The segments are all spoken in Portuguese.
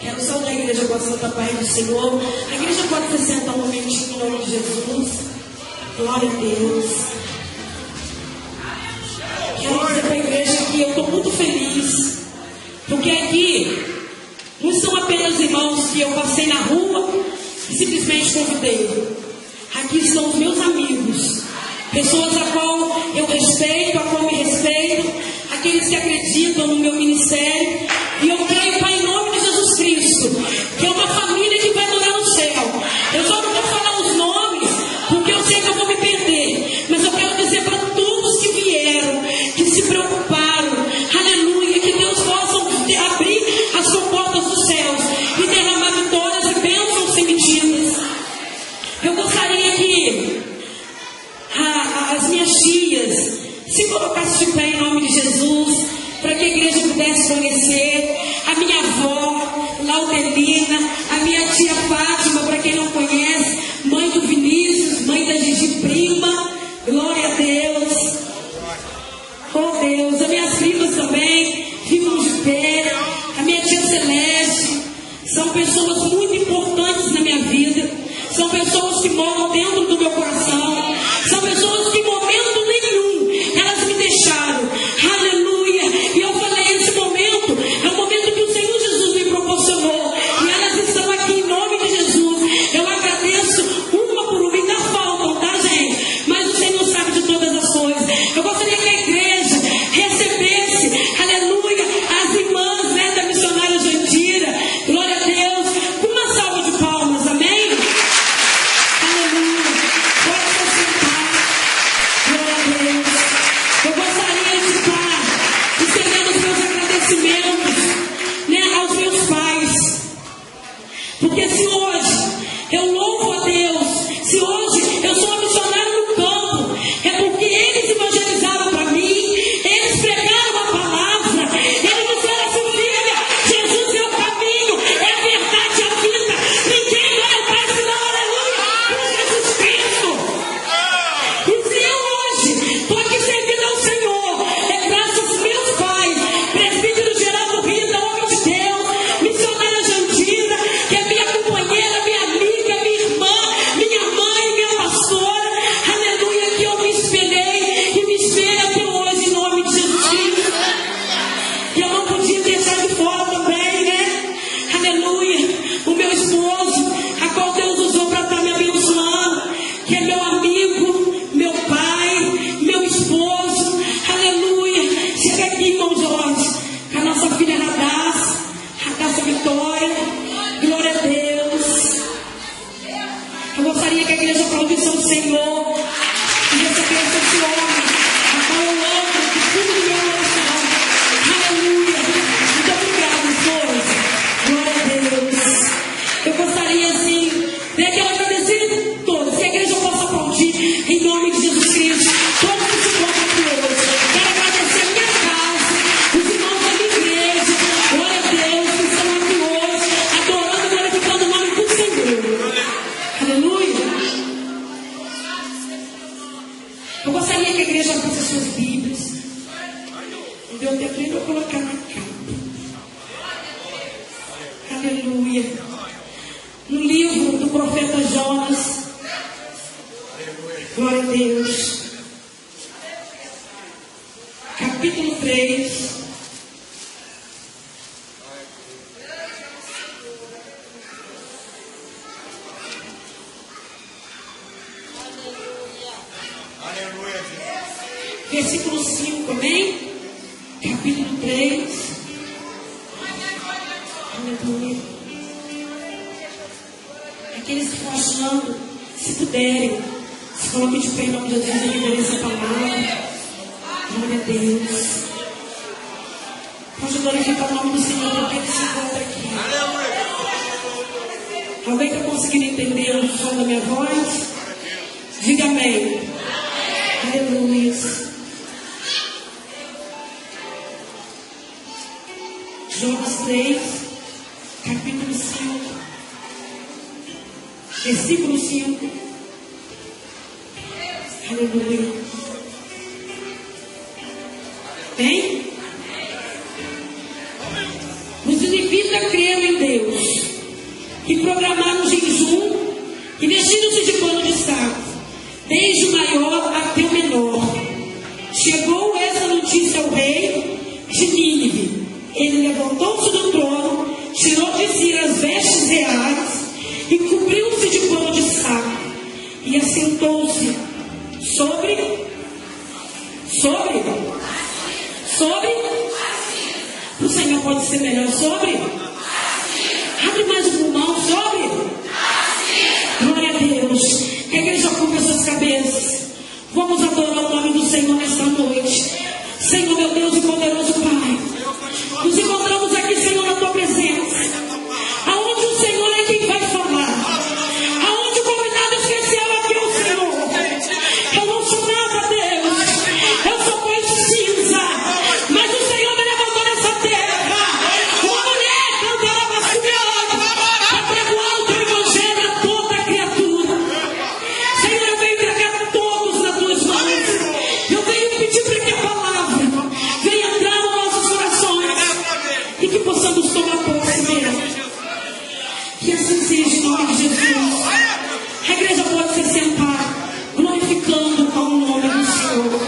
Quero saudar a igreja com a Santa Paz do Senhor. A igreja pode se sentar um momentinho em nome de Jesus. Glória a Deus. Quero dizer para a igreja que eu estou muito feliz, porque aqui não são apenas irmãos que eu passei na rua e simplesmente convidei. Aqui estão os meus amigos, pessoas a qual eu respeito, a qual me respeito, aqueles que acreditam no meu ministério. E eu creio, Pai, em nome de Jesus Cristo, que é uma família que vai morar no céu. Eu só não vou falar os nomes, porque eu sei que eu vou me perder. Mas eu quero dizer para todos que vieram, que se preocuparam, aleluia, que Deus possa abrir as comportas dos céus e derramar vitórias e bênçãos sem medidas. Eu gostaria que as minhas tias se colocassem de pé em nome de Jesus, para que a igreja pudesse conhecer a minha avó, Laudelina, a minha tia Fátima, para quem não conhece, mãe do Vinícius, mãe da Gigi, prima, glória a Deus. Oh Deus, as minhas primas também ficam de pé, a minha tia Celeste, são pessoas muito importantes na minha vida, são pessoas que moram dentro do meu coração, são pessoas que em momento nenhum elas me deixaram, aleluia. E eu falei, esse momento é o momento que o Senhor Jesus me proporcionou, e elas estão aqui em nome de Jesus. Eu agradeço uma por uma, ainda faltam, tá, gente? Mas o Senhor sabe de todas as coisas. Eu gostaria que a igreja recebesse, aleluia, as irmãs, né, da missionária Jandira, glória a Deus, com uma salva de palmas, amém? Aleluia. Pode se sentar, glória a Deus. Eu gostaria de estar estendendo os meus agradecimentos, né, aos meus pais, porque se hoje eu louvo a Deus, se hoje eu sou uma missionária no campo, é porque eles evangelizaram para mim, eles pregaram a palavra, eles disseram assim: filha, Jesus é o caminho, é a verdade, a vida, ninguém vai ao Pai senão, aleluia, por Jesus Cristo. E se eu hoje estou aqui servindo ao Senhor, é graças aos meus pais, presbítero Geraldo Rita, homem de Deus, missionária Jandira, que é minha companheira, minha amiga, minha irmã, minha mãe, minha pastora, aleluia, que eu me espelhei e me espelho até hoje em nome de Jesus Cristo. E eu não podia deixar de fora também, né? Aleluia, o meu esposo, a qual Deus usou para estar me abençoando, que é meu amigo, meu pai, meu esposo, aleluia. Chega aqui, irmão Jorge, com a nossa filha Radassa Vitória, glória a Deus. Eu gostaria que a igreja aplaudisse ao Senhor e recebesse esse homem, a qual eu amo de tudo do meu coração. Aleluia. Muito obrigado, esposa. Glória a Deus. Eu gostaria, assim, né, que eu agradecesse a todos, que a igreja possa aplaudir em nome de Jesus Cristo. Todos que se encontram aqui hoje. Quero agradecer a minha casa, os irmãos da minha igreja, glória a Deus, que estão aqui hoje, adorando e glorificando o nome do Senhor. Aleluia. Eu gostaria que a igreja abrisse suas Bíblias. Não deu tempo nem para colocar na capa. Aleluia. No livro do profeta Jonas. Glória a Deus. Capítulo 3. Versículo 5, amém? Capítulo 3. Aleluia. Aqueles que estão achando, se puderem, se coloquem de pé em nome de Jesus e liberem essa palavra. Glória a Deus. Pode glorificar o nome do Senhor, porque Ele se encontra aqui. Alguém está conseguindo entender o som da minha voz? Diga amém. Aleluia. Jonas 3, capítulo 5, versículo 5. Aleluia. Bem? Nos inibidos a crer em Deus. que programaram jejum e vestiram-se de pano de saco, desde o maior até o menor. Chegou essa notícia ao rei de Nínive. Ele levantou-se do trono, tirou de si as vestes reais e cobriu-se de pano de saco e assentou-se sobre. O Senhor pode ser melhor sobre? Abre mais o pulmão sobre? Glória a Deus. Que a igreja cubra suas cabeças. Vamos adorar o nome do Senhor nesta noite. Senhor, meu Deus e poderoso Pai, nos encontramos aqui, Senhor, na tua presença. Aonde o Senhor é quem vai falar. Aonde o convidado especial aqui é o Senhor. Eu não sou nada, Deus. Eu sou pó de cinza. Mas o Senhor me levantou nessa terra. Uma mulher cantará para pregoar o teu evangelho a toda a criatura. Senhor, eu venho entregar todos nas tuas mãos. Eu venho pedir para que a palavra venha entrar nos nossos corações e que possamos tomar posse dela. Que assim seja em nome de Jesus. A igreja pode se sentar, glorificando o nome do Senhor.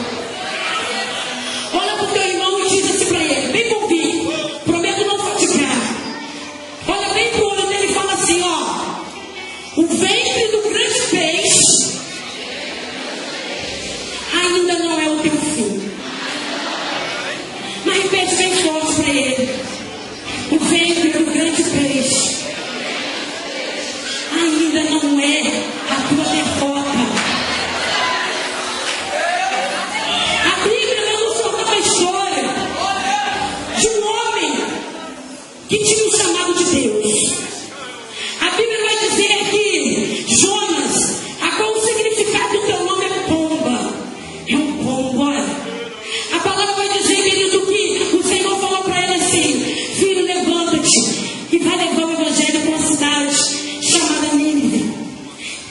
Olha para o teu irmão e diz assim para ele, bem por vir, prometo não fatigar. Olha bem para o olho dele e fala assim, ó, o ventre do grande peixe ainda não é o teu fim. Mas repete bem forte para ele, o ventre do grande peixe ainda não é a tua derrota. A Bíblia vai nos contar uma história de um homem que tinha um chamado de Deus. A Bíblia vai dizer que Jonas, a qual o significado do teu nome é pomba. É um pombo, olha. A palavra vai dizer, querido, que o Senhor falou para ele assim, filho, levanta-te e vai levar o evangelho para uma cidade chamada Nínive.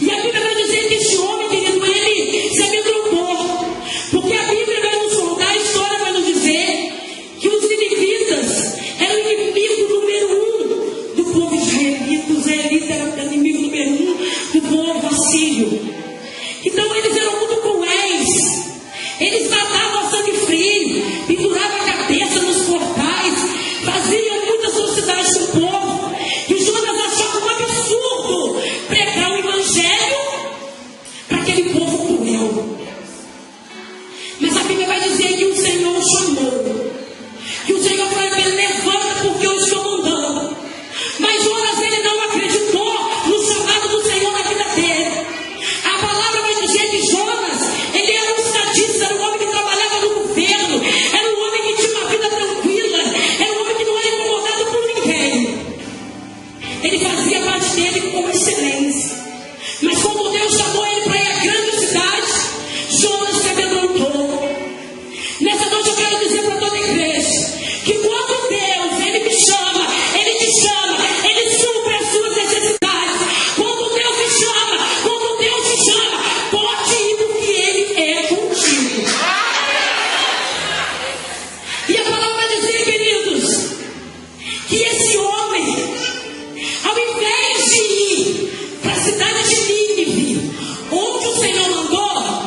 E a Bíblia vai dizer que esse homem, querido, ele se amedrontou. Porque a Bíblia vai nos contar, a história vai nos dizer que os ninivitas eram o inimigo número 1 do povo israelita. Os israelitas eram o inimigo número 1 do povo assírio. Então eles eram muito cruéis. Eles matavam a sangue frio, penduravam a cabeça nos portais, faziam muitas atrocidades com o povo. E Jonas achava um absurdo pregar o evangelho para aquele povo cruel. Mas a Bíblia vai dizer que o Senhor o chamou. Que o Senhor falou para ele, levanta porque eu estou mandando. Mas Jonas, ele não acreditou no chamado do Senhor na vida dele. A palavra vai dizer que Jonas, ele era um estadista, era um homem que trabalhava no governo, era um homem que tinha uma vida tranquila, era um homem que não era incomodado por ninguém. Ele fazia parte dele com excelência. Mas quando Deus chamou ele para ir à grande cidade, Jonas se amedrontou. Nessa noite eu quero dizer para toda a igreja que quando Deus, ele me chama, ele te chama, ele supre as suas necessidades. Quando Deus te chama, pode ir porque ele é contigo. E a palavra vai dizer, queridos, que esse homem, ao invés de ir para a cidade de Nínive, onde o Senhor mandou,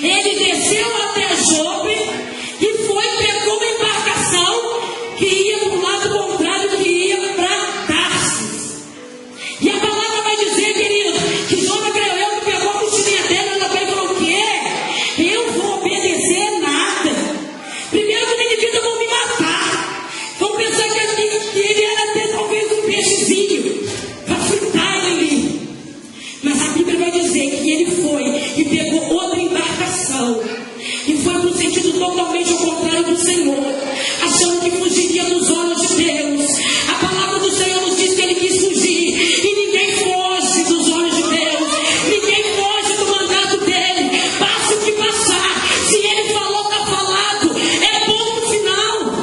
ele desceu até Jope e pegou uma embarcação que ia para o lado contrário, que ia para Tarsis. E a palavra vai dizer, querido, que Jonas Creio que pegou a mochilinha dele e falou, o quê? Eu vou obedecer nada. Primeiro que Ninivitas vão me matar. Vão pensar que ele era até talvez um peixezinho para fritar ele. Mas a Bíblia vai dizer que ele foi e pegou outra embarcação. E foi no sentido totalmente ao contrário do Senhor, achando que fugiria dos olhos de Deus. A palavra do Senhor nos diz que ele quis fugir. E ninguém foge dos olhos de Deus. Ninguém foge do mandato dele. Passe o que passar. Se ele falou, está falado. É ponto final.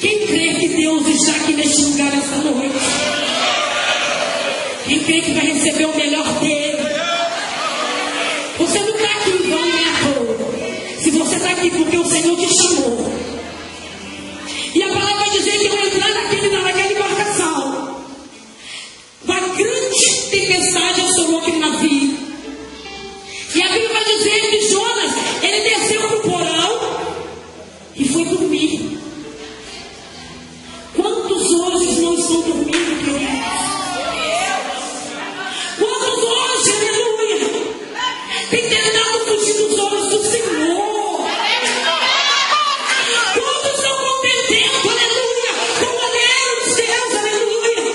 Quem crê que Deus está aqui neste lugar esta noite? Quem crê que vai receber o melhor dele? Você não está aqui em vão, nem à toa. Se você está aqui porque o Senhor te chamou. E a palavra vai dizer que ao entrar naquele estão dormindo, queridos? Quantos hoje, aleluia, tem tentado fugir dos olhos do Senhor? Quantos estão com tempo, aleluia, com o olhar de Deus, aleluia?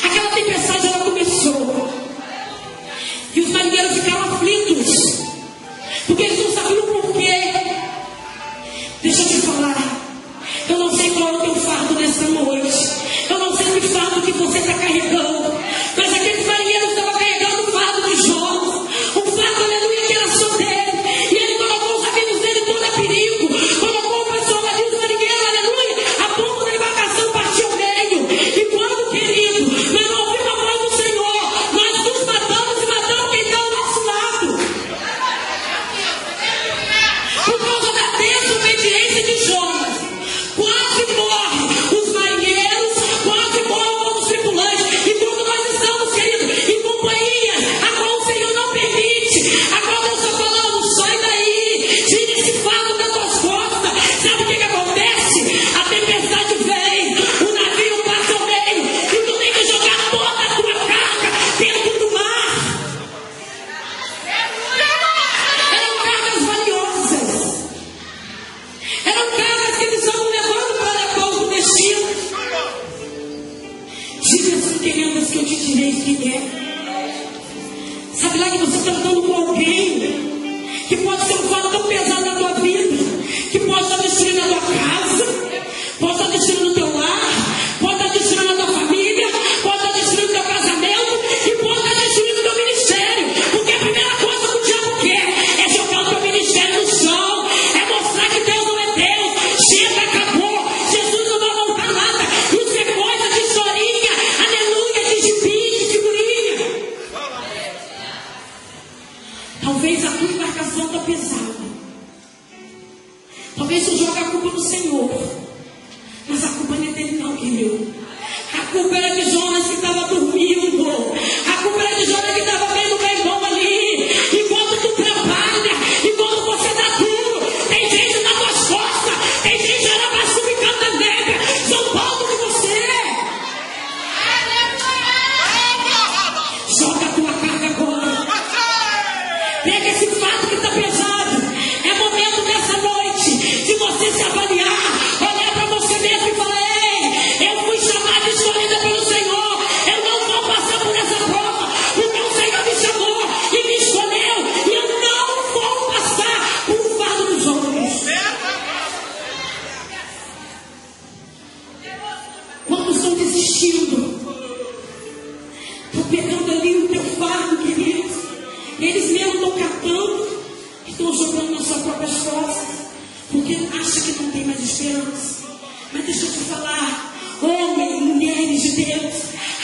Aquela tempestade, ela começou. E os marinheiros ficaram aflitos, porque eles não sabiam por quê. Deixa eu te falar, eu não sei qual é o teu fardo nessa noite, eu não sei que fardo que você está carregando, mas aqueles marinheiros estavam carregando o fardo de Jonas, um fardo, aleluia, que era só dele, e ele colocou os amigos dele todo a perigo, colocou o pessoal ali, os marinheiros, aleluia, a ponto da embarcação partir ao meio. E quando, querido, nós não ouvimos a voz do Senhor, nós nos matamos e matamos quem está ao nosso lado, por causa da desobediência de Jonas. Quase morre os marinheiros, quase morrem todos os tripulantes. E quando nós estamos, querido, em companhia a qual o Senhor não permite, a qual Deus está falando, sai daí, tira esse fardo das tuas costas. Sabe o que acontece? A tempestade vem, o navio passa ao meio, e tu tem que jogar toda a tua carga dentro do mar. Eram cargas valiosas, eram cargas que eles estavam levando para levar o destino. Diga assim, queridas, que eu te direi quem é. Sabe lá que você está andando com alguém que pode ser um fardo tão pesado na tua vida, que pode estar destruindo a tua casa, pode estar destruindo o teu lar, pode estar destruindo a tua família, pode estar destruindo o teu casamento e pode estar destruindo o teu ministério. Porque a primeira coisa que o diabo quer é jogar o teu ministério no chão, é mostrar que Deus não é Deus. Chega, acabou, Jesus não vai voltar nada. Isso é coisa de historinha, aleluia, de gibi, de figurinha. Talvez a tua embarcação está pesada, talvez tu jogue a culpa no Senhor, mas a culpa não é dele não, querido. A culpa era de Jonas que estava dormindo, a culpa era de Jonas que estava vendo bem bom ali. Enquanto tu trabalha, enquanto você dá duro, tem gente nas tuas costas, tem gente lá para subicando a neve, zombando de você. Joga a tua carga agora, pega esse fato que está pesado. É momento nessa noite de você se avaliar, olhar para você mesmo e falar: ei, eu fui chamada e escolhida pelo Senhor, eu não vou passar por essa prova, porque o Senhor me chamou e me escolheu, e eu não vou passar por um fardo dos homens. Quando estão desistindo, estão pegando ali o teu fardo, queridos, eles mesmos estão catando, estão jogando nas suas próprias costas, porque acham que não tem mais esperança. Mas deixa eu te falar, homens e mulheres de Deus,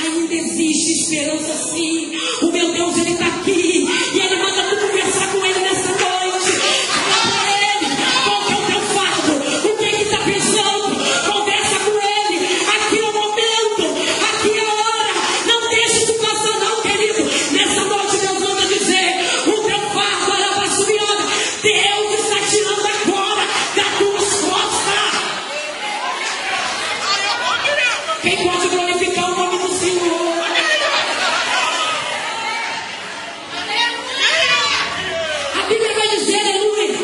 ainda existe esperança sim. O meu Deus, Ele está aqui, e Ele manda tu conversar com Ele nessa noite. Fala para Ele, qual que é o teu fardo, o que é que está pensando, conversa com Ele. Aqui é o momento, aqui é a hora, não deixe isso passar não, querido. Nessa noite Deus manda dizer: o teu fardo, arabaçuiana, Deus está tirando agora das tuas costas. Quem pode glorificar o nome do Senhor? A Bíblia vai dizer, aleluia,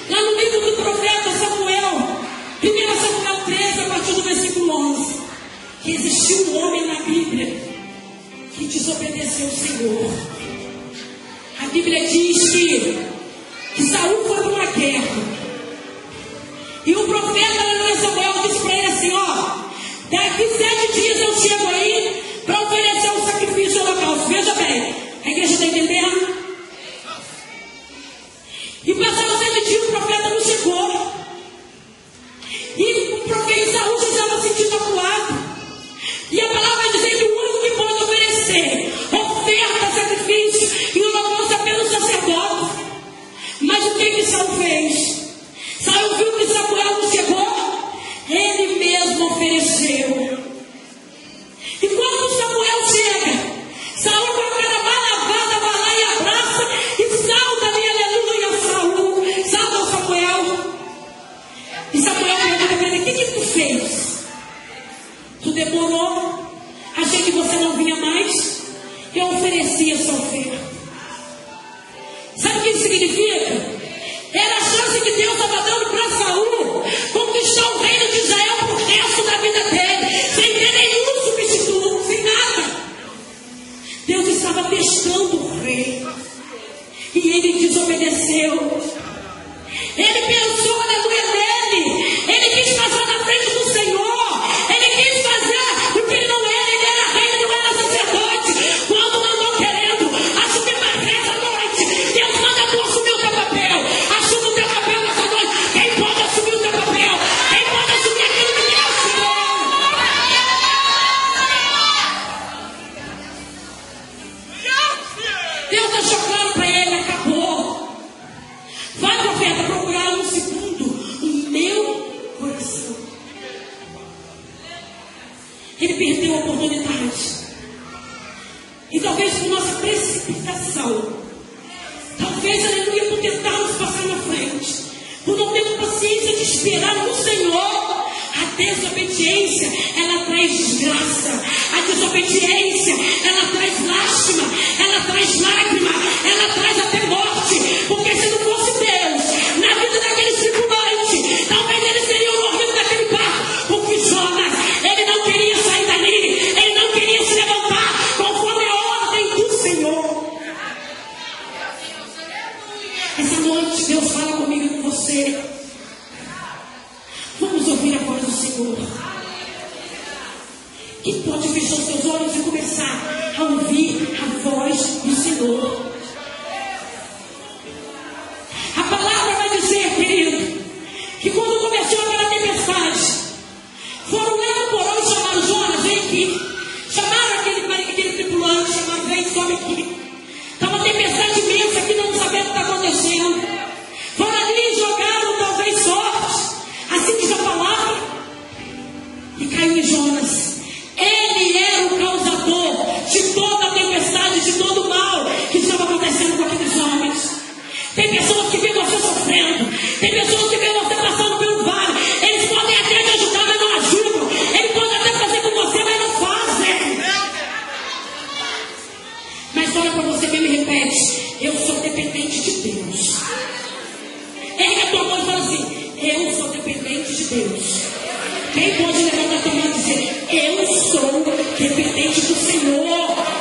lá no livro do profeta Samuel, 1 Samuel 13, a partir do versículo 11, que existiu um homem na Bíblia que desobedeceu o Senhor. A Bíblia diz que Saul foi para uma guerra, e o profeta, aleluia, Samuel disse para ele assim: ó, daqui 7 dias eu chego aí para oferecer um sacrifício holocausto. Veja bem, a igreja está entendendo? E passaram 7 dias, o profeta não chegou. E o profeta Saul já estava sentindo acuado. E a palavra vai dizer que o único que pode oferecer oferta, sacrifício e holocausto é apenas o sacerdote. Mas o que Saul fez? Saul viu que Samuel não chegou, ele mesmo ofereceu. E quando merecia sofrer. Sabe o que isso significa? Era a chance que Deus estava dando para Saul conquistar o reino de Israel para o resto da vida dele, sem ter nenhum substituto, sem nada. Deus estava testando o rei e ele desobedeceu. Ele pensou, aleluia, nele. Ele quis passar na frente do Senhor. Ele quis fazer o que ele não era. Ele era rei, ele não era sacerdote. Quando não estão querendo assumir mais nessa noite, Deus manda tu assumir o teu papel. Assuma o teu papel nessa noite. Quem pode assumir o teu papel? Quem pode assumir aquilo que Deus te deu? Deus deixou claro para ele, acabou. Vai, profeta, procurar um segundo o meu coração. Ele perdeu a oportunidade. E talvez por nossa precipitação, talvez, aleluia, por tentarmos passar na frente, por não termos paciência de esperar no Senhor, a desobediência, ela traz desgraça. A desobediência, ela traz lástima, ela traz lágrima, ela traz até morte. Porque se não fosse Deus na vida daquele tripulante, talvez eles teriam morrido naquele barco. Porque Jonas, ele não queria sair dali, ele não queria se levantar conforme a ordem do Senhor. Essa noite Deus fala comigo e com você. Vamos ouvir a voz do Senhor. Quem pode fechar os seus olhos e começar a ouvir a voz do Senhor? A palavra vai dizer, querido, que quando começou aquela tempestade, foram lá no porão e chamaram Jonas, vem aqui. Chamaram aquele tripulante, chamaram, vem, sobe aqui. Estava uma tempestade imensa aqui, não sabendo o que está acontecendo. Foram ali e jogaram talvez sorte, assim diz a palavra, e caiu em Jonas. Ele era o causador de toda a tempestade, de todo o mal que estava acontecendo com aqueles homens. Tem pessoas que vêem você sofrendo, tem pessoas que vêem você passando pelo vale. Eles podem até te ajudar, mas não ajudam. Eles podem até fazer com você, mas não fazem. Mas olha para você mesmo e repete: eu sou dependente de Deus. Ergue a tua mão e fala assim: eu sou dependente de Deus. Quem pode levantar a tua mão e dizer: eu sou dependente do Senhor?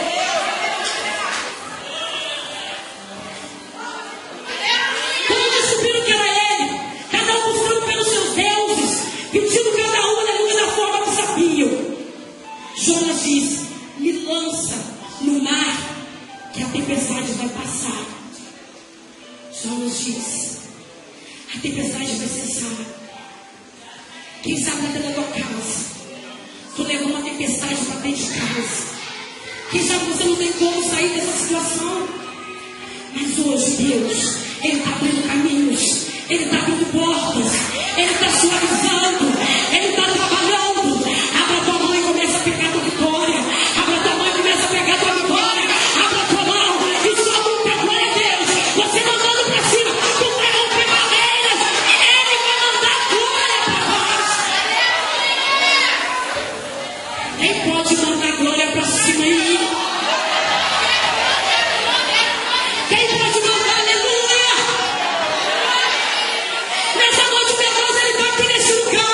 Quando descobriram que era ele, cada um buscando pelos seus deuses, pedindo cada um, aleluia, da forma que sabiam, Jonas disse: me lança no mar, que a tempestade vai passar. Jonas disse: a tempestade vai cessar. Quem sabe na dentro da tua casa, tu levou uma tempestade para dentro de casa. Quem sabe você não tem como sair dessa situação. Mas hoje Deus, Ele está abrindo caminhos, Ele está abrindo portas, Ele está suavizando, Ele está trabalhando. Abra a tua mão e começa a pegar a tua vitória. Abra a tua mão e começa a pegar a tua vitória. Abra a tua mão e sobe o teu glória a Deus. Você mandando para cima, tu vai romper barreiras. Ele vai mandar glória para nós. Quem pode mandar glória para cima aí? Quem pode mandar aleluia? Nessa noite Deus, Ele está aqui nesse lugar.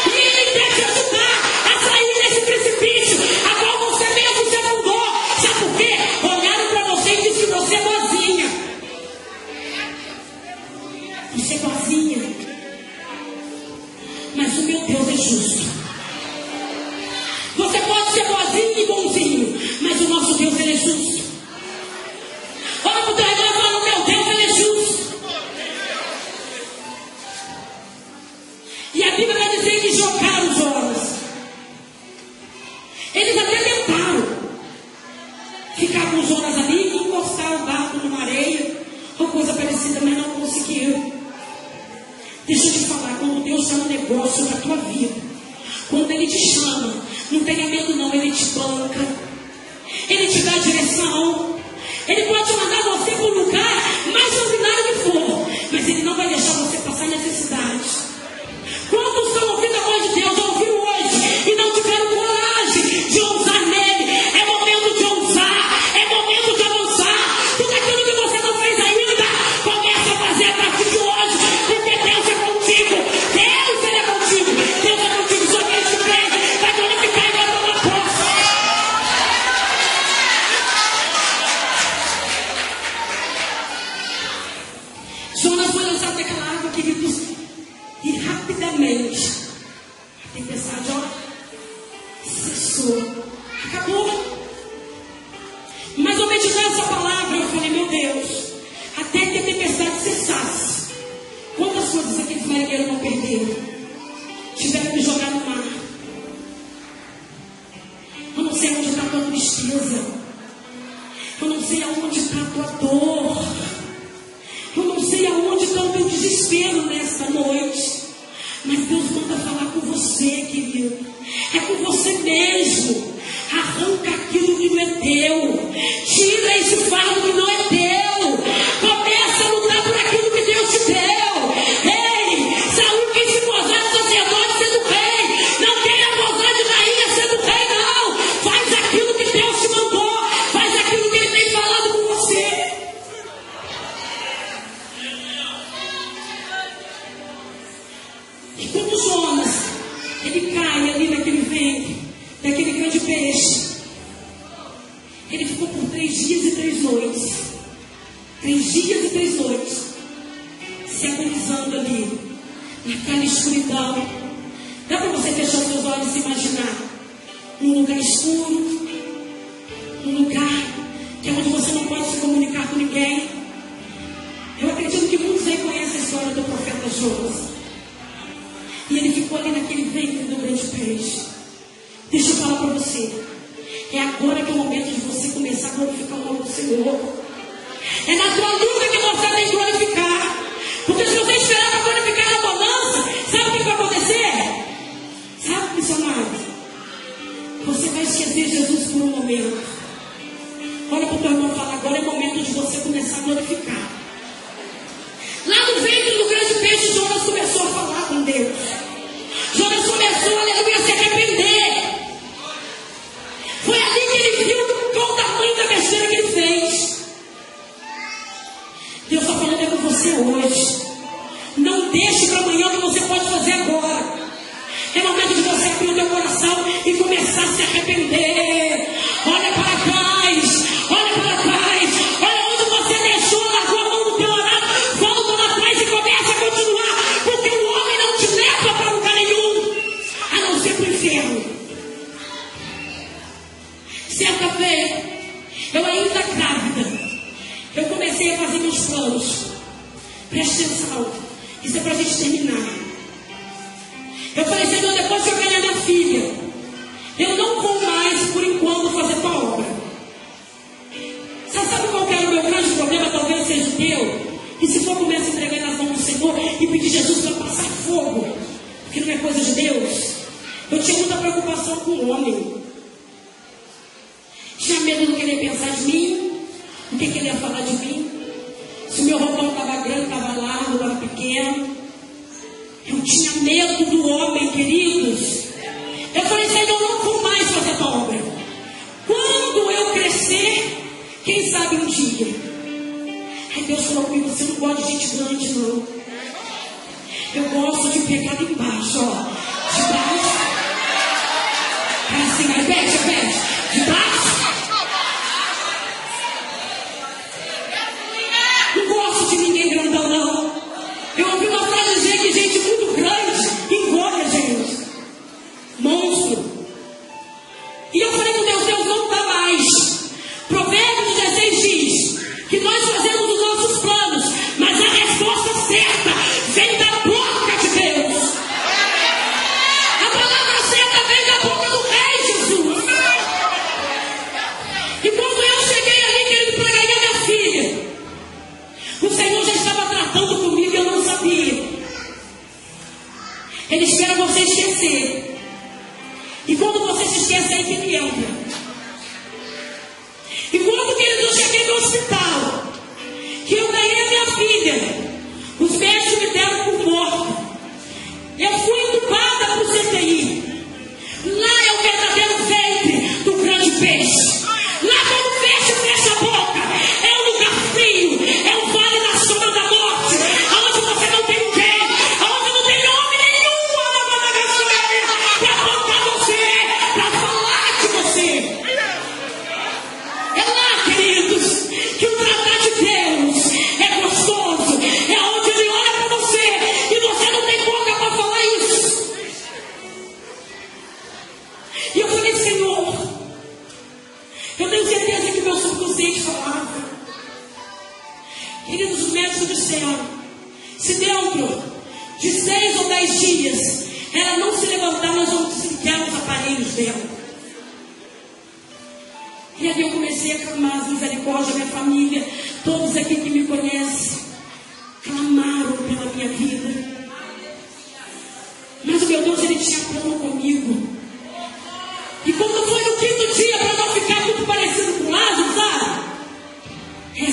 E Ele quer te ajudar a sair desse precipício a qual você mesmo se afundou. Sabe por quê? Olharam para você e disseram que você é boazinha. Você é boazinha. Mas o meu Deus é justo. Você pode ser boazinho e bonzinho, mas o nosso Deus, Ele é justo. Olha para o teu redor e fala: o meu Deus, Ele é justo. E a Bíblia vai dizer que jogaram Jonas. Eles até tentaram ficar com Jonas ali e encostar o barco numa areia ou coisa parecida, mas não conseguiram. Deixa eu te falar, quando Deus chama um negócio na tua vida, quando Ele te chama, não tenha medo não, Ele te banca, Ele te dá a direção, Ele pode mandar você para o lugar mais sanguinário que for, mas Ele não vai deixar você passar necessidade. Quantos estão ouvindo a voz de Deus, ouviram hoje e não tiveram coragem de ousar nele? É momento de ousar. financeiramente. A tempestade, ó, cessou. Acabou. Mas ao meditar essa palavra, eu falei, meu Deus, até que a tempestade cessasse. Quantas coisas aqueles marinheiros não perderam? Tiveram que jogar no mar. Eu não sei onde está a tua tristeza. Eu não sei aonde está a tua dor. Eu não sei aonde está o teu desespero nesta noite. Mas Deus manda falar com você, querido. É com você mesmo. Arranca aquilo que não é teu. Tira esse fardo que não é teu. Começa a lutar por aquilo que Deus te deu. Ei, Saul quis se posar de sacerdote sendo rei. Não queira posar de rainha sendo rei, não. Faz aquilo que Deus te mandou. Faz aquilo que Ele tem falado com você. E quando Jonas, ele cai ali naquele ventre, daquele grande peixe, ele ficou por 3 dias e 3 noites. 3 dias e 3 noites. Se agonizando ali, naquela escuridão. Dá para você fechar seus olhos e se imaginar num lugar escuro, num lugar que é onde você não pode se comunicar com ninguém. Eu acredito que muitos aí conhecem a história do profeta Jonas. E ele ficou ali naquele ventre do grande peixe. Deixa eu falar para você. É agora que é o momento de você começar a glorificar o nome do Senhor. É na tua luta que você tem que glorificar. Porque se você esperar para glorificar na bonança, sabe o que vai acontecer? Sabe, missionário? Você vai esquecer Jesus por um momento. Olha para o teu irmão e fala, agora é o momento de você começar a glorificar. Lá no ventre do grande peixe, Jonas começou a falar com Deus. Jonas começou, aleluia, a se arrepender. Foi ali que ele viu qual o tamanho da besteira que ele fez. Deus está falando com você hoje. Não deixe para amanhã o que você pode fazer agora. É momento de você abrir o teu coração e começar a se arrepender. Olha para trás. Olha para trás. Olha onde você deixou, largou a mão do teu horário. Volta lá atrás e começa a continuar. Porque o homem não te leva para lugar nenhum, a não ser para o inferno. Certa vez, eu ainda grávida, eu comecei a fazer meus planos. Preste atenção, isso é para a gente terminar. Eu falei, Senhor, depois que eu ganhar minha filha, eu não vou mais, por enquanto, fazer tua obra. Você sabe qual que era o meu grande problema? Talvez seja o teu. E se for, começa a entregar nas mãos do Senhor e pedir Jesus para passar fogo, porque não é coisa de Deus. Eu tinha muita preocupação com o homem. Tinha medo do que ele ia pensar de mim, o que ele ia falar de mim. Se o meu roupão estava grande, estava largo, estava pequeno. Eu tinha medo do homem, queridos. Eu falei, Senhor, não vou mais fazer tua obra. Quando eu crescer, quem sabe um dia. Aí Deus falou comigo, você não gosta de gente grande, não. Eu gosto de pegar ali embaixo, ó. De baixo. Assim, repete. De baixo. Não gosto de ninguém grandão, não. Eu ouvi uma frase de gente muito grande, engole a gente. Monstro. E eu falei com Deus, Deus não dá mais. Provérbios 16 diz que nós fazemos os nossos planos, mas a resposta certa vem da boca de Deus. A palavra certa vem da boca do Rei Jesus. E quando eu cheguei ali querendo para ganhar minha filha, o Senhor já estava tratando comigo e eu não sabia. Ele espera você esquecer. E quando você se esquece, é aí que ele entra. E quando, querido, eu cheguei no hospital, que eu ganhei a minha filha, os médicos me deram por morto. Eu fui entubada para o CTI. Lá é o verdadeiro ventre do grande peixe. Lá quando fecha a boca, é um lugar frio, é um vale na sombra da morte, onde você não tem ninguém, onde não tem homem nenhum para tocar você, para falar de você. 10 dias, ela não se levantar, nós vamos desligar os aparelhos dela. E ali eu comecei a clamar as misericórdias, minha família, todos aqui que me conhecem, clamaram pela minha vida. Mas o meu Deus, Ele tinha plano comigo. E quando foi no 5º dia, para não ficar muito parecido com Lázaro, sabe?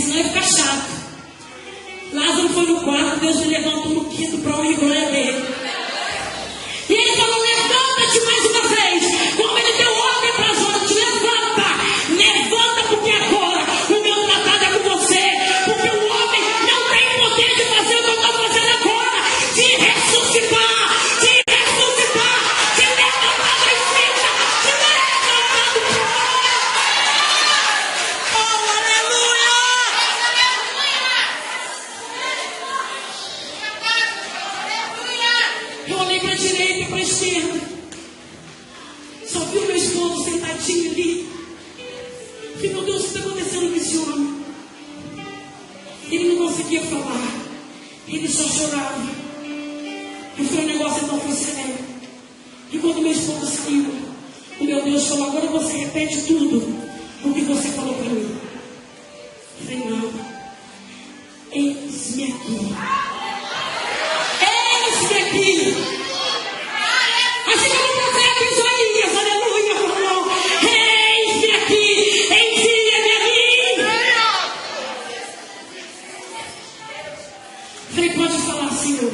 Senão ia ficar chato. Lázaro foi no 4, Deus me levantou no 5º para honrar a glória dele. E Ele falou: levanta-te mais uma vez. Como Ele deu ordem para Jonas: levanta, porque agora o meu tratado é com você. Porque o homem não tem poder de fazer o que eu estou fazendo agora, de ressuscitar, de levantar da cinza, de levantar do pó. Oh, aleluia! Eu olhei para a direita e para a esquerda. Só vi o meu esposo sentadinho ali. E meu Deus, o que está acontecendo com esse homem? Ele não conseguia falar. Ele só chorava. E foi um negócio tão foi sério. E quando meu esposo saiu, o meu Deus falou: agora você repete tudo o que você falou para mim. Eu falei: não. Eis-me aqui. Eis-me aqui. Assim que eu vou fazer aqui, Isaías, aleluia, irmão. Eis-me aqui, envia-me a mim. Falei: pode falar, Senhor,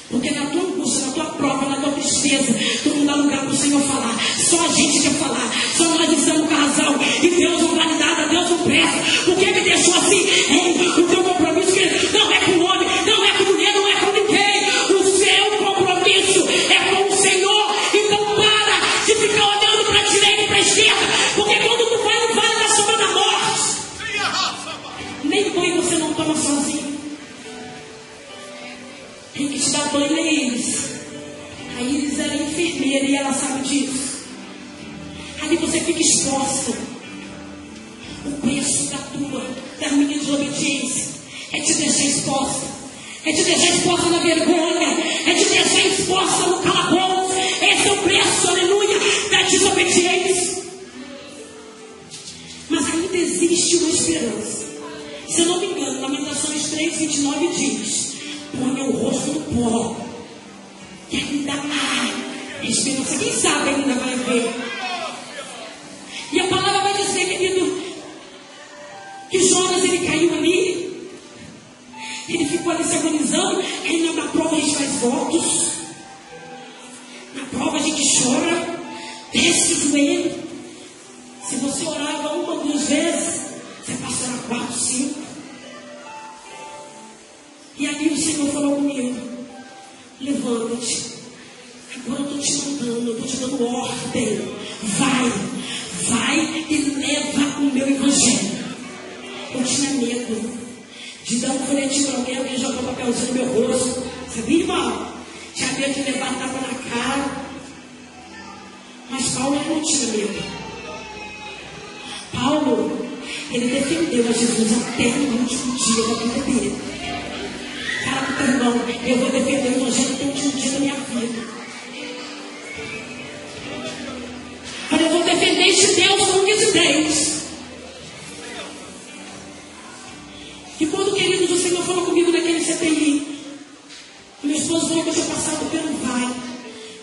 porque na tua angústia, na tua prova, na tua tristeza, tu não dá lugar para o Senhor falar. Só a gente quer falar, só nós estamos com razão. E Deus não vale nada, Deus não presta. Porque me deixou assim? Ei, o teu compromisso que não é com o homem, não é com mulher, não é com ninguém. O seu compromisso é com o Senhor. Então para de ficar olhando para a direita e para a esquerda, porque quando tu vai no vale da sombra da morte, nem banho você não toma sozinho. Quem que te dá banho é Iris. A Iris era enfermeira e ela sabe disso. Ali você fica exposta. O preço da minha desobediência é te deixar exposta. É te deixar exposta na vergonha. É te deixar exposta no calabouço. Esse é o preço, aleluia, da desobediência. Mas ainda existe uma esperança. Se eu não me engano, Lamentações 3:29 diz: ponha o rosto no pó, que ainda há esperança. Quem sabe ainda vai ver. E a palavra vai dizer, querido, que Jonas, ele caiu ali. Ele ficou ali se agonizando. Aí na prova a gente faz votos. Na prova a gente chora, desce o joelho. Se você orava 1 ou 2 vezes, você passa a orar 4, 5. E ali o Senhor falou comigo: levanta-te. Agora eu estou te mandando, eu estou te dando ordem. Vai e leva o meu evangelho. Eu tinha medo de dar um folhetim para alguém jogar um papelzinho no meu rosto. Sabia, irmão? Tinha medo de levar tapa na cara. Mas Paulo não tinha medo. Paulo, ele defendeu a Jesus até o último dia da vida dele. Fala para o teu irmão: eu vou defender o evangelho até o último dia da minha vida. Olha, eu vou defender este Deus com que te tens. E quando, queridos, o Senhor falou comigo naquele CPI, meu esposo falou que eu tinha passado pelo vale.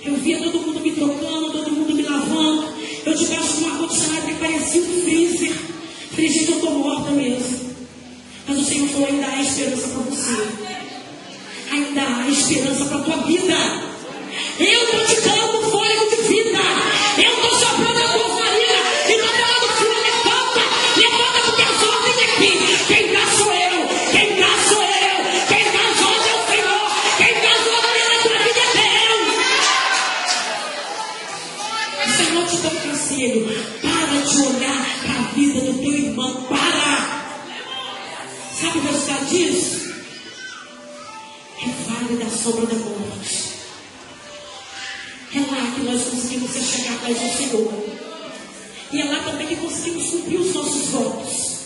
Eu via todo mundo me trocando, todo mundo me lavando. Eu debaixo de um ar-condicionado que parecia um freezer. Falei: gente, eu estou morta mesmo. Mas o Senhor falou: ainda há esperança para você. Ainda há esperança para a tua vida. Eu estou te dando fôlego de vida. Eu estou soprando a tua família. E estou falando: filha, levanta, porque as ordens aqui. Quem dá sou eu. Quem dá sou eu. Quem dá as ordens é o Senhor. Quem dá as ordens na tua vida é Deus. O Senhor te dá um conselho: para de olhar para a vida do teu irmão. Para. Sabe o resultado disso? É vale da sombra da morte. É lá que nós conseguimos chegar mais ao Senhor. E é lá também que conseguimos cumprir os nossos votos.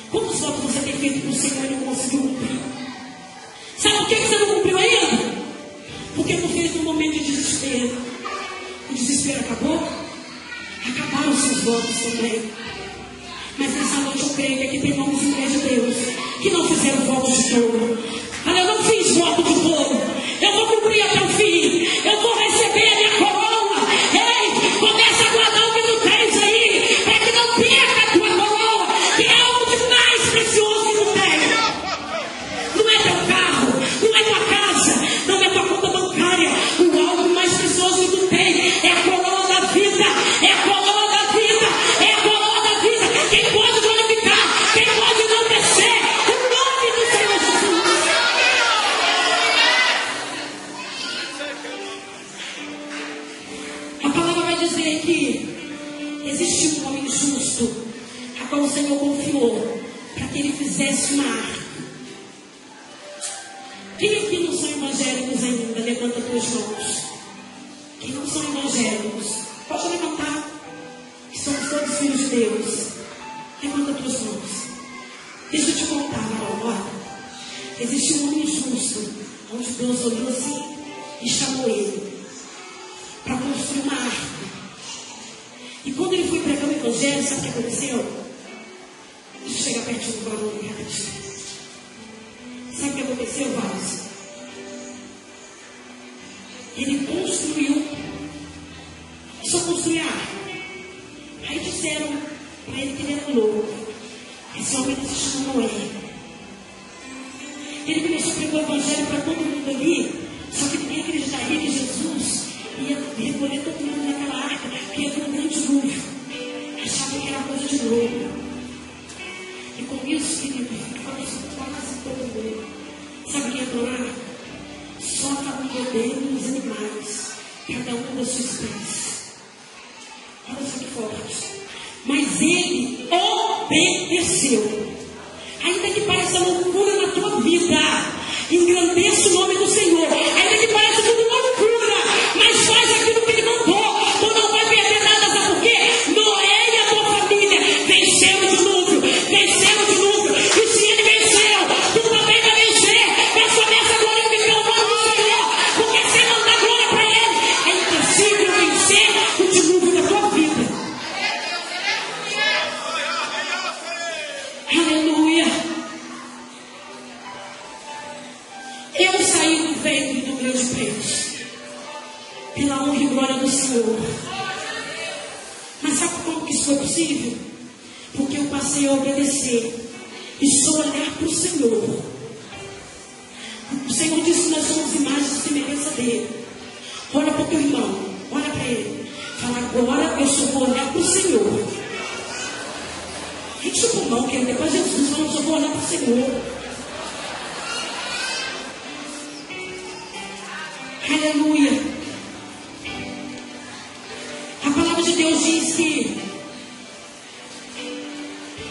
Quantos votos você tem feito para o Senhor e não conseguiu cumprir? Sabe por que você não cumpriu ainda? desespero. O desespero acabou? Acabaram os seus votos também. Mas nessa noite eu creio que aqui tem homens e mulheres de Deus que não fizeram voto de touro. Olha, eu não fiz voto de touro. Eu vou cumprir até o fim. Eu vou receber a minha coroa. Ei, começa a guardar o que tu tens aí, para que não perca a tua coroa, que é algo de mais precioso que tu tens. Não é teu carro, não é tua casa, não é tua conta bancária. O algo mais precioso que tu tens é a coroa da vida. É a coroa da vida. É a coroa da vida. Quem pode glorificar, quem pode não descer, o nome do Senhor Jesus. A palavra vai dizer que existe um homem justo, a qual o Senhor confiou para que ele fizesse uma arca. Quem aqui não são evangélicos ainda? Levanta tuas mãos. Quem não são evangélicos, pode levantar. Que somos todos filhos de Deus. Levanta tuas mãos. Deixa eu te contar, Marão, olha. Existe um homem justo, onde Deus olhou assim e chamou ele para construir uma arca. E quando ele foi pregar o evangelho, sabe o que aconteceu? Deixa eu chegar pertinho do varão aqui rapidinho. Sabe o que aconteceu, Vários? Ele construiu, só construir a arca. Aí disseram para ele que ele era louco. Esse homem se chama Noé. Ele começou a pregar o evangelho para todo mundo ali, só que ninguém acreditaria que Jesus ia recolher todo mundo naquela arca, que ia ter um grande dilúvio. Achavam que era coisa de louco. E com isso, querido, falou assim, quase todo mundo. Sabe quem entrou na arca? Só estavam bebendo os animais, cada um da sua espécie. Olha só que forte. Mas ele obedeceu. Ainda que pareça loucura na tua vida, engrandeça o nome do Senhor. Ainda que pareça tudo loucura, mas faz aquilo que ele mandou. Tu não vai perder nada, sabe por quê? Noé e a tua família venceram o dilúvio, venceram o dilúvio. E se ele venceu, tu também vai vencer. Mas começa a glorificar o nome do Senhor, porque sem não dar glória para ele, é impossível vencer o dilúvio da tua vida. Aleluia. Eu saí do ventre do meu de peixe pela honra e glória do Senhor. Mas sabe como que isso foi possível? Porque eu passei a obedecer e só olhar para o Senhor. O Senhor disse que nós somos imagens e semelhança dele. Olha para o teu irmão, olha para ele. Fala, agora eu só vou olhar para o Senhor. Gente, o pulmão, que depois Jesus falou, só vou olhar para o Senhor. Aleluia. A palavra de Deus diz que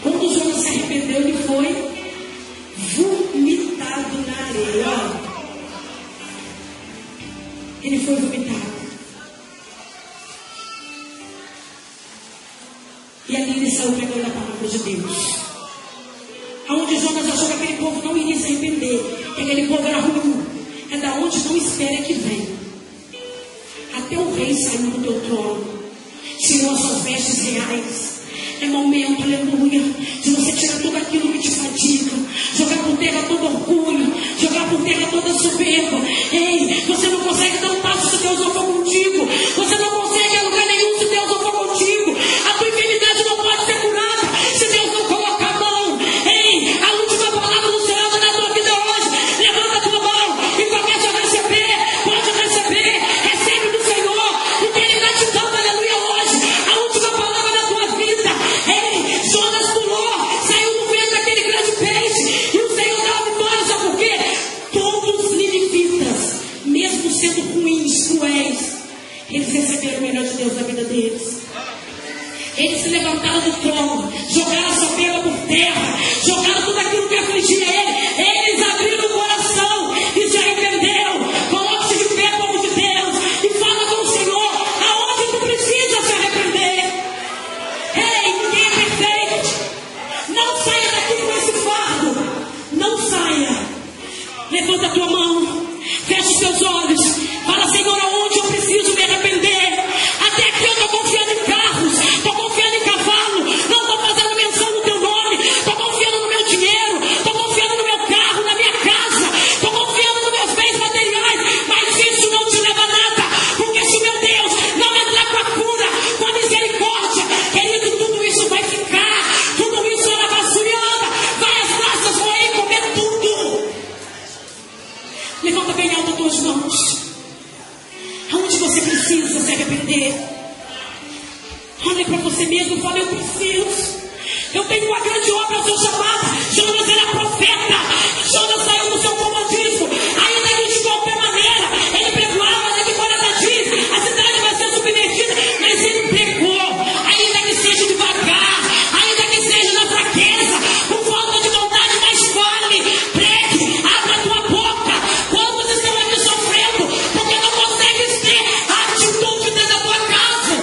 quando Jonas se arrependeu, ele foi vomitado na areia. Ele foi vomitado. E ali ele saiu pregando a palavra de Deus. Aonde Jonas achou que aquele povo não iria se arrepender, que aquele povo era ruim. É da onde não espera que vem. Até o rei saiu do teu trono, tirou as suas vestes reais. É momento, aleluia, de você tirar tudo aquilo que te fadiga, jogar por terra todo orgulho, jogar por terra toda soberba. Ei, você não consegue dar um passo se Deus não for contigo. Você não consegue ir a lugar nenhum se Deus não for contigo. A tua enfermidade não pode ser curada se Deus não colocar a mão. Ei, a última palavra do Senhor na tua vida hoje. Levanta a tua mão e começa a receber. Pode receber, recebe do Senhor, porque Ele está te dando, aleluia, hoje a última palavra da tua vida. Ei, Jonas pulou, saiu do ventre daquele grande peixe, e o Senhor dá a vitória, sabe por quê? Todos os ninivitas, mesmo sendo ruins, cruéis, eles receberam o melhor de Deus na vida deles. Eles se levantaram do trono, jogaram a soberba por terra, jogaram tudo aquilo que afligia ele. Eles abriram o coração e se arrependeram. Coloque-se de pé, povo de Deus, e fala com o Senhor aonde tu precisa se arrepender. Ei, ninguém é perfeito. Não saia daqui com esse fardo. Não saia. Levanta a tua mão, fecha os teus olhos, fala, Senhor, aonde eu preciso entender. Olhe para você mesmo e fale: eu preciso. Eu tenho uma grande obra ao seu chamado. Jonas era profeta. Jonas saiu do seu comodismo. Ainda que de qualquer maneira ele perdoava, daqui 40 dias a cidade vai ser submergida. Mas ele pregou. Ainda que seja devagar, ainda que seja na fraqueza, com falta de vontade, mas fale, pregue, abra a tua boca. Quantos estão aqui sofrendo porque não conseguem ter a atitude dentro da tua casa?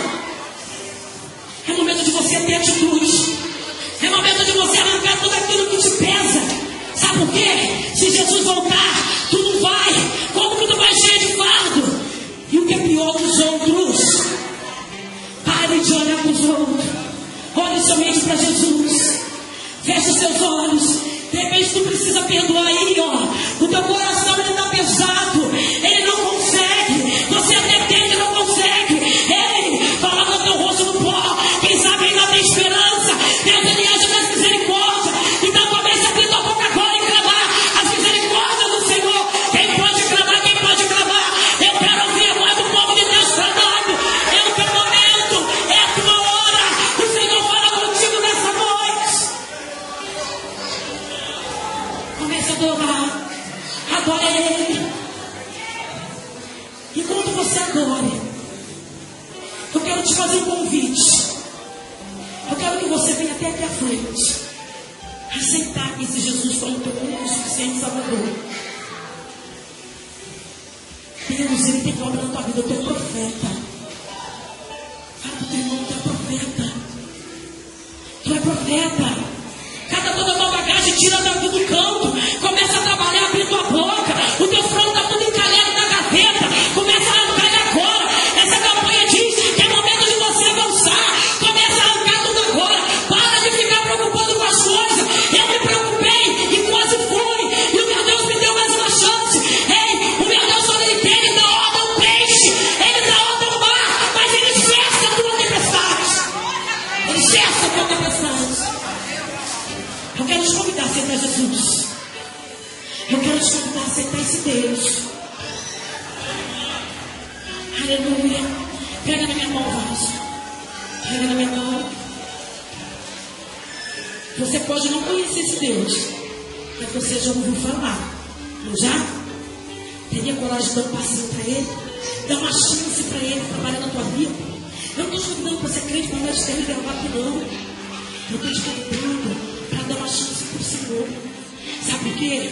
É momento de você ter atitude. É momento de você arrancar tudo aquilo que te pesa. Sabe por quê? Se Jesus voltar, tu não vai. Como que tu vai cheio de fardo? E o que é pior dos outros? Pare de olhar para os outros. Olhe somente para Jesus. Feche os seus olhos. De repente tu precisa perdoar aí, ó. O teu coração ele está pesado. Ele não consegue. Você até tenta e não consegue. Ei, coloca o teu rosto no pó. Quem sabe ainda tem esperança. Deus ele age das misericórdias. Então comece a abrir tua boca agora e clamar as misericórdias do Senhor. Quem pode clamar? Quem pode clamar? Eu quero ouvir a voz do povo de Deus clamando. É o teu momento, é a tua hora. O Senhor fala contigo nessa noite. Comece a adorar. Adore Ele. Enquanto você adore, eu quero te fazer um convite. Eu quero que você venha até aqui à frente. Aceitar esse Jesus como teu único e suficiente Salvador. Deus, Ele tem obra na tua vida. Eu tô profeta. Fala pro teu irmão que tu é profeta. Tu é profeta. Cada toda a tua bagagem, tira do canto. Começa a trabalhar, abrir tua boca. O teu front está tudo encalhado na gaveta. Começa a arrancar agora. Essa campanha diz que é momento de você avançar. Começa a arrancar tudo agora. Para de ficar preocupado com as coisas. Eu me preocupei e quase fui. E o meu Deus me deu mais uma chance. Ei, o meu Deus, quando Ele quer, Ele dá ordem ao peixe. Ele dá ordem ao mar. Mas Ele cessa a tua tempestade. Ele cessa a tua tempestade. Eu quero te convidar a aceitar Jesus. Eu quero te convidar a aceitar esse Deus. Aleluia. Pega na minha mão, vaso. Pega na minha mão. Você pode não conhecer esse Deus, mas você já ouviu falar. Não já? Teria coragem de dar um passinho para Ele? Dar uma chance para Ele trabalhar na tua vida? Eu não estou te convidando para ser crente para nós termos gravado, não. Eu estou te convidando para dar uma chance para o Senhor. Sabe por quê?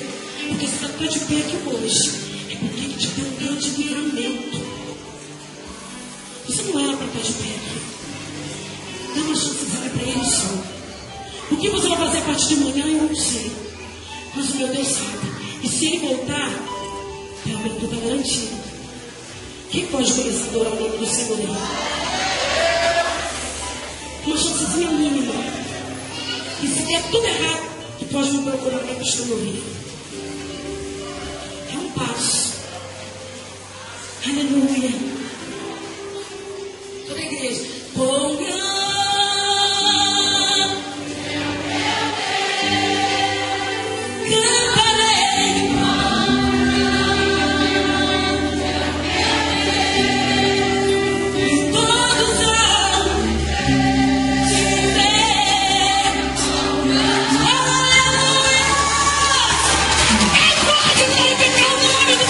Porque você está de pé aqui hoje. É porque Ele te deu um grande livramento. Você não era para estar de pé aqui. Dá uma chancezinha para Ele só. O que você vai fazer a partir de manhã eu não sei. Mas o meu Deus sabe. E se Ele voltar, realmente tudo está garantido. Quem pode começar a adorar o nome do Senhor? Uma chancezinha mínima. E se der tudo errado, tu pode me procurar para testemunhar. É um passo. Aleluia. Toda a igreja. Bom grande.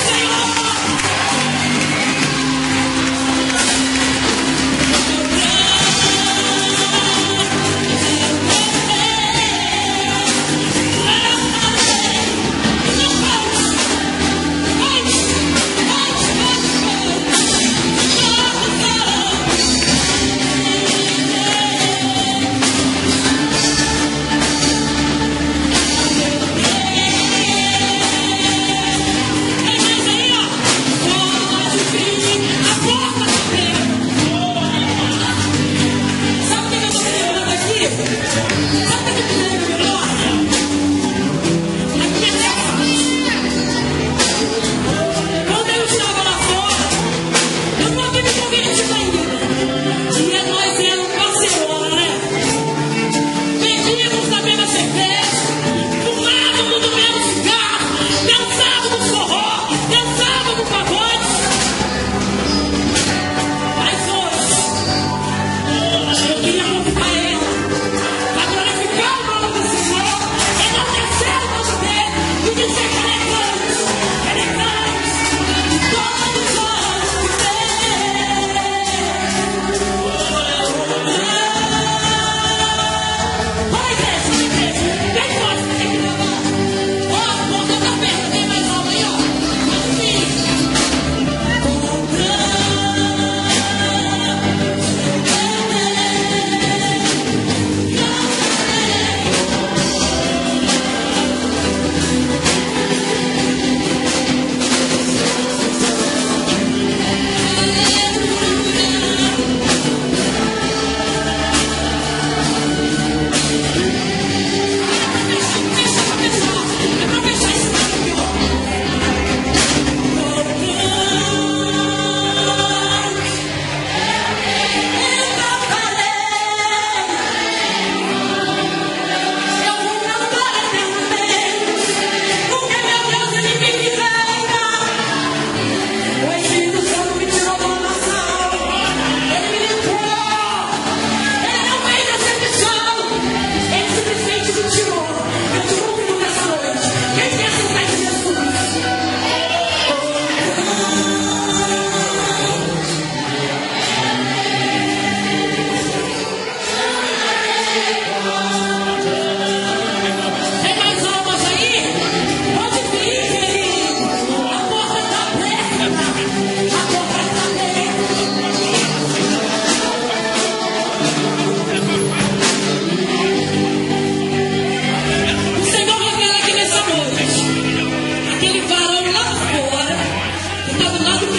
Senhor.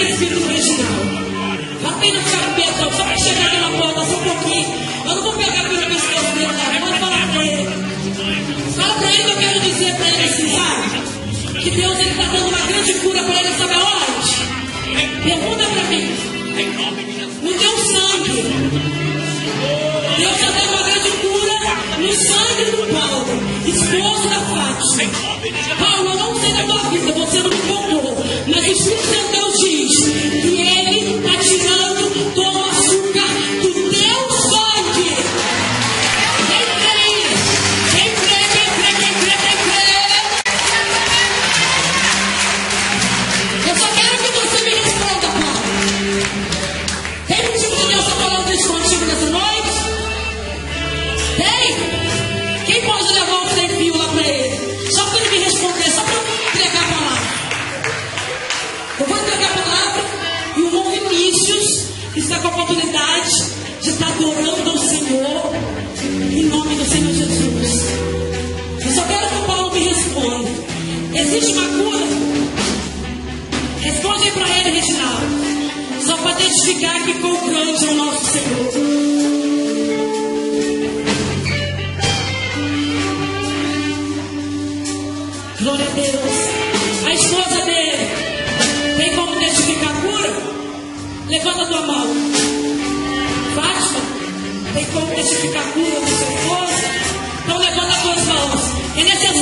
Espírito do Reginaldo. Batei na cara do Pedro, só para chegar aqui na porta, só um pouquinho. Eu não vou pegar pelo pescoço dele, não. Pode falar para ele. Fala para ele que eu quero dizer para ele assim, sabe? Que Deus está dando uma grande cura para ele, sabe aonde? Pergunta para mim. No teu sangue. Deus está dando uma grande cura no sangue do Paulo, esposo da Fátima. Paulo, eu não sei da tua vida, você não me contou, mas o Espírito Santo Deus diz que ele está tirando todo o açúcar do teu sangue. Quem crê? Quem crê? Quem crê? Quem crê? Quem crê? Eu só quero que você me responda, Paulo. Tem motivo de Deus estar falando isso contigo nessa noite? Tem? Quem pode levar o sem fio lá para ele? Só para ele me responder, só para entregar a palavra. Eu vou entregar a palavra e o irmão Vinícius está com a oportunidade de estar adorando ao Senhor em nome do Senhor Jesus. Eu só quero que o Paulo me responda. Existe uma cura? Responde aí para ele, Reginaldo. Só para testificar que quão grande é o nosso Senhor. Glória a Deus. A esposa dele tem como testificar a cura? Levanta a tua mão. Fátima, tem como testificar a cura da sua esposa? Então levanta as tuas mãos. É necessário